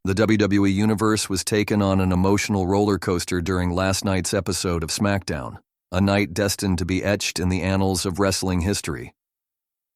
The WWE Universe was taken on an emotional roller coaster during last night's episode of SmackDown, a night destined to be etched in the annals of wrestling history.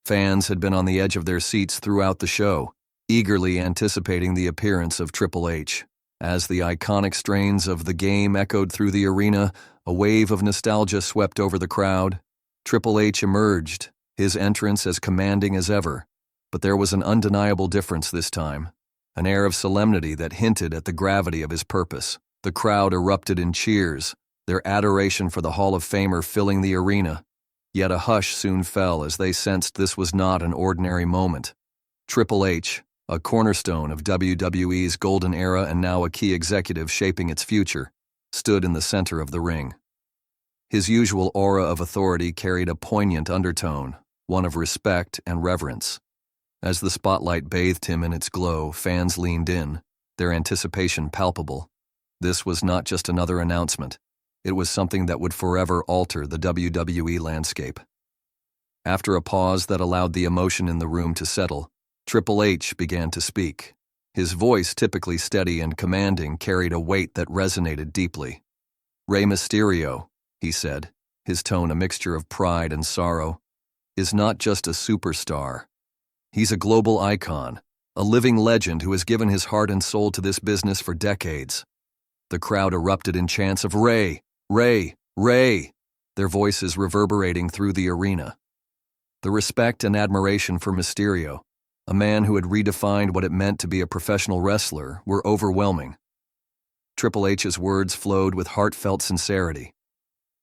Fans had been on the edge of their seats throughout the show, eagerly anticipating the appearance of Triple H. As the iconic strains of The Game echoed through the arena, a wave of nostalgia swept over the crowd. Triple H emerged, his entrance as commanding as ever. But there was an undeniable difference this time, an air of solemnity that hinted at the gravity of his purpose. The crowd erupted in cheers, their adoration for the Hall of Famer filling the arena. Yet a hush soon fell as they sensed this was not an ordinary moment. Triple H, a cornerstone of WWE's golden era and now a key executive shaping its future, stood in the center of the ring. His usual aura of authority carried a poignant undertone, one of respect and reverence. As the spotlight bathed him in its glow, fans leaned in, their anticipation palpable. This was not just another announcement. It was something that would forever alter the WWE landscape. After a pause that allowed the emotion in the room to settle, Triple H began to speak. His voice, typically steady and commanding, carried a weight that resonated deeply. "Rey Mysterio," he said, his tone a mixture of pride and sorrow, "is not just a superstar. He's a global icon, a living legend who has given his heart and soul to this business for decades." The crowd erupted in chants of "Rey! Rey! Rey!" their voices reverberating through the arena. The respect and admiration for Mysterio, a man who had redefined what it meant to be a professional wrestler, were overwhelming. Triple H's words flowed with heartfelt sincerity.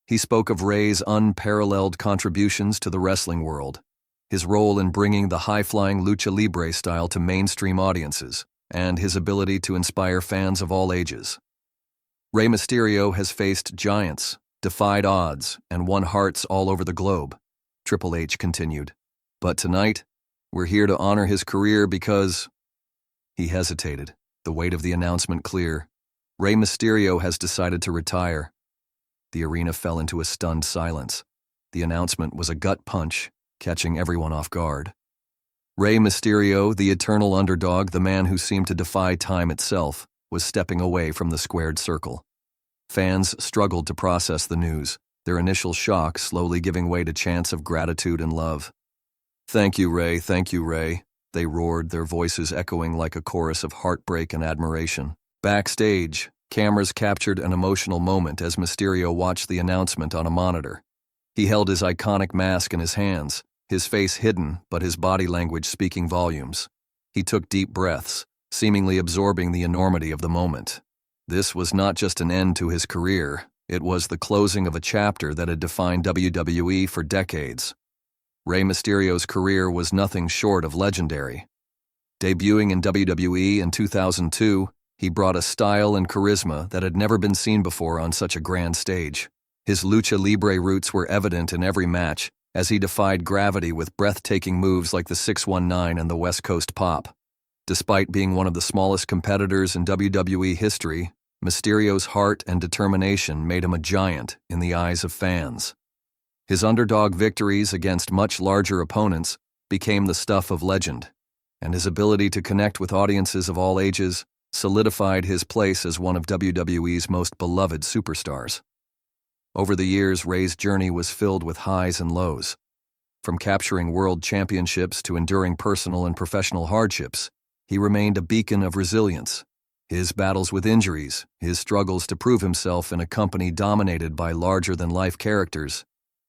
He spoke of Rey's unparalleled contributions to the wrestling world, his role in bringing the high-flying lucha libre style to mainstream audiences, and his ability to inspire fans of all ages. Rey Mysterio has faced giants, defied odds, and won hearts all over the globe, Triple H continued. But tonight, we're here to honor his career because... He hesitated, the weight of the announcement clear. Rey Mysterio has decided to retire. The arena fell into a stunned silence. The announcement was a gut punch, catching everyone off guard. Rey Mysterio, the eternal underdog, the man who seemed to defy time itself, was stepping away from the squared circle. Fans struggled to process the news, their initial shock slowly giving way to chants of gratitude and love. Thank you, Rey, they roared, their voices echoing like a chorus of heartbreak and admiration. Backstage, cameras captured an emotional moment as Mysterio watched the announcement on a monitor. He held his iconic mask in his hands, his face hidden but his body language speaking volumes. He took deep breaths, seemingly absorbing the enormity of the moment. This was not just an end to his career, it was the closing of a chapter that had defined WWE for decades. Rey Mysterio's career was nothing short of legendary. Debuting in WWE in 2002, he brought a style and charisma that had never been seen before on such a grand stage. His lucha libre roots were evident in every match as he defied gravity with breathtaking moves like the 619 and the West Coast Pop. Despite being one of the smallest competitors in WWE history, Mysterio's heart and determination made him a giant in the eyes of fans. His underdog victories against much larger opponents became the stuff of legend, and his ability to connect with audiences of all ages solidified his place as one of WWE's most beloved superstars. Over the years, Rey's journey was filled with highs and lows. From capturing world championships to enduring personal and professional hardships, he remained a beacon of resilience. His battles with injuries, his struggles to prove himself in a company dominated by larger-than-life characters,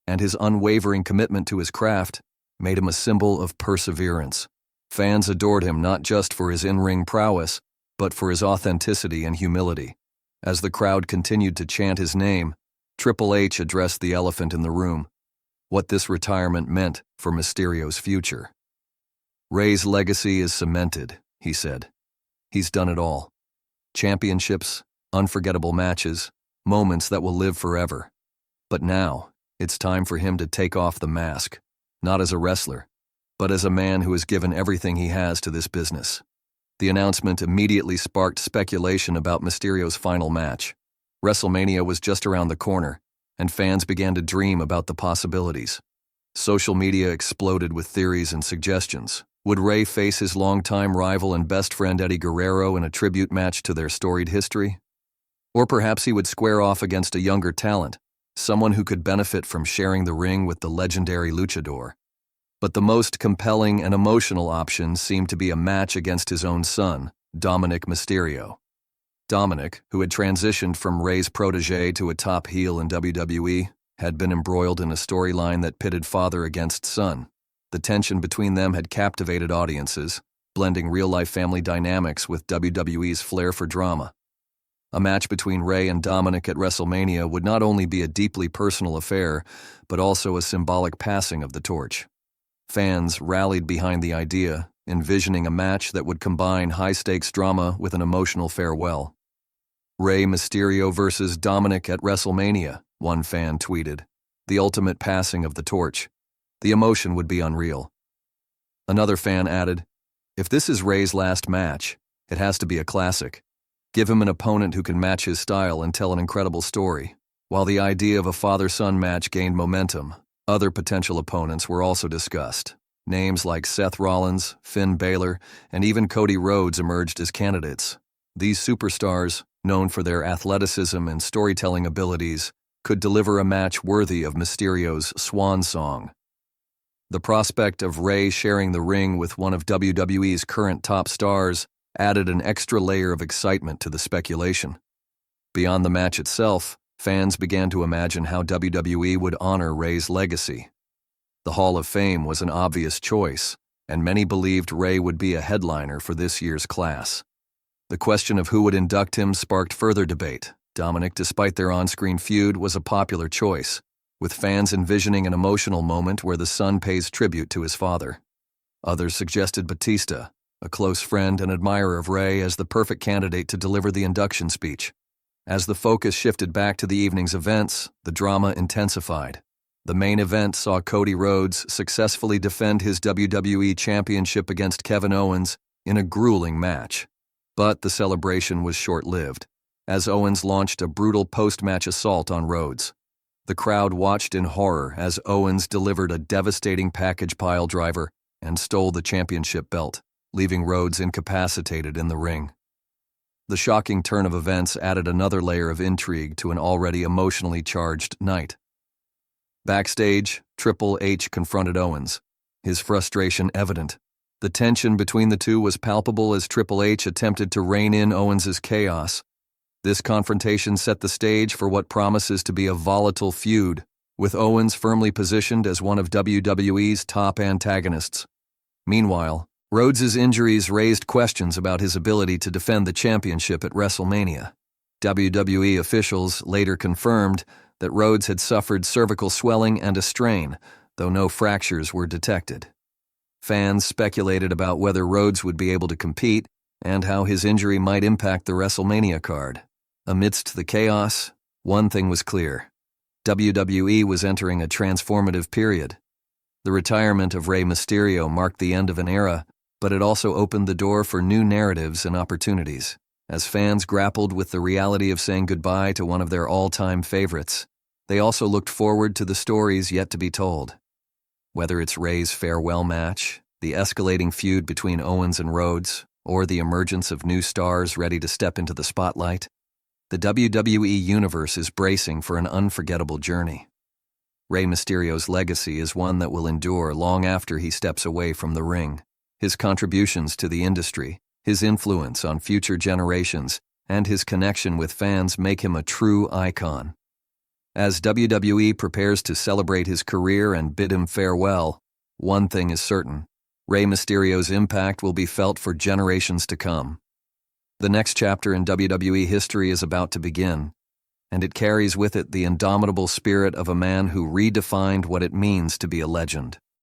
and his unwavering commitment to his craft made him a symbol of perseverance. Fans adored him not just for his in-ring prowess, but for his authenticity and humility. As the crowd continued to chant his name, Triple H addressed the elephant in the room, what this retirement meant for Mysterio's future. Rey's legacy is cemented, he said. He's done it all. Championships, unforgettable matches, moments that will live forever. But now, it's time for him to take off the mask, not as a wrestler, but as a man who has given everything he has to this business. The announcement immediately sparked speculation about Mysterio's final match. WrestleMania was just around the corner, and fans began to dream about the possibilities. Social media exploded with theories and suggestions. Would Rey face his longtime rival and best friend Eddie Guerrero in a tribute match to their storied history? Or perhaps he would square off against a younger talent, someone who could benefit from sharing the ring with the legendary luchador. But the most compelling and emotional option seemed to be a match against his own son, Dominic Mysterio. Dominic, who had transitioned from Rey's protege to a top heel in WWE, had been embroiled in a storyline that pitted father against son. The tension between them had captivated audiences, blending real-life family dynamics with WWE's flair for drama. A match between Rey and Dominic at WrestleMania would not only be a deeply personal affair, but also a symbolic passing of the torch. Fans rallied behind the idea, envisioning a match that would combine high-stakes drama with an emotional farewell. Rey Mysterio versus Dominic at WrestleMania, one fan tweeted. The ultimate passing of the torch. The emotion would be unreal. Another fan added, if this is Rey's last match, it has to be a classic. Give him an opponent who can match his style and tell an incredible story. While the idea of a father-son match gained momentum, other potential opponents were also discussed. Names like Seth Rollins, Finn Balor, and even Cody Rhodes emerged as candidates. These superstars, known for their athleticism and storytelling abilities, could deliver a match worthy of Mysterio's swan song. The prospect of Rey sharing the ring with one of WWE's current top stars added an extra layer of excitement to the speculation. Beyond the match itself, fans began to imagine how WWE would honor Rey's legacy. The Hall of Fame was an obvious choice, and many believed Rey would be a headliner for this year's class. The question of who would induct him sparked further debate. Dominic, despite their on-screen feud, was a popular choice, with fans envisioning an emotional moment where the son pays tribute to his father. Others suggested Batista, a close friend and admirer of Rey, as the perfect candidate to deliver the induction speech. As the focus shifted back to the evening's events, the drama intensified. The main event saw Cody Rhodes successfully defend his WWE Championship against Kevin Owens in a grueling match. But the celebration was short-lived, as Owens launched a brutal post-match assault on Rhodes. The crowd watched in horror as Owens delivered a devastating package piledriver and stole the championship belt, leaving Rhodes incapacitated in the ring. The shocking turn of events added another layer of intrigue to an already emotionally charged night. Backstage, Triple H confronted Owens, his frustration evident. The tension between the two was palpable as Triple H attempted to rein in Owens' chaos. This confrontation set the stage for what promises to be a volatile feud, with Owens firmly positioned as one of WWE's top antagonists. Meanwhile, Rhodes' injuries raised questions about his ability to defend the championship at WrestleMania. WWE officials later confirmed that Rhodes had suffered cervical swelling and a strain, though no fractures were detected. Fans speculated about whether Rhodes would be able to compete and how his injury might impact the WrestleMania card. Amidst the chaos, one thing was clear. WWE was entering a transformative period. The retirement of Rey Mysterio marked the end of an era, but it also opened the door for new narratives and opportunities. As fans grappled with the reality of saying goodbye to one of their all-time favorites, they also looked forward to the stories yet to be told. Whether it's Rey's farewell match, the escalating feud between Owens and Rhodes, or the emergence of new stars ready to step into the spotlight, the WWE Universe is bracing for an unforgettable journey. Rey Mysterio's legacy is one that will endure long after he steps away from the ring. His contributions to the industry, his influence on future generations, and his connection with fans make him a true icon. As WWE prepares to celebrate his career and bid him farewell, one thing is certain: Rey Mysterio's impact will be felt for generations to come. The next chapter in WWE history is about to begin, and it carries with it the indomitable spirit of a man who redefined what it means to be a legend.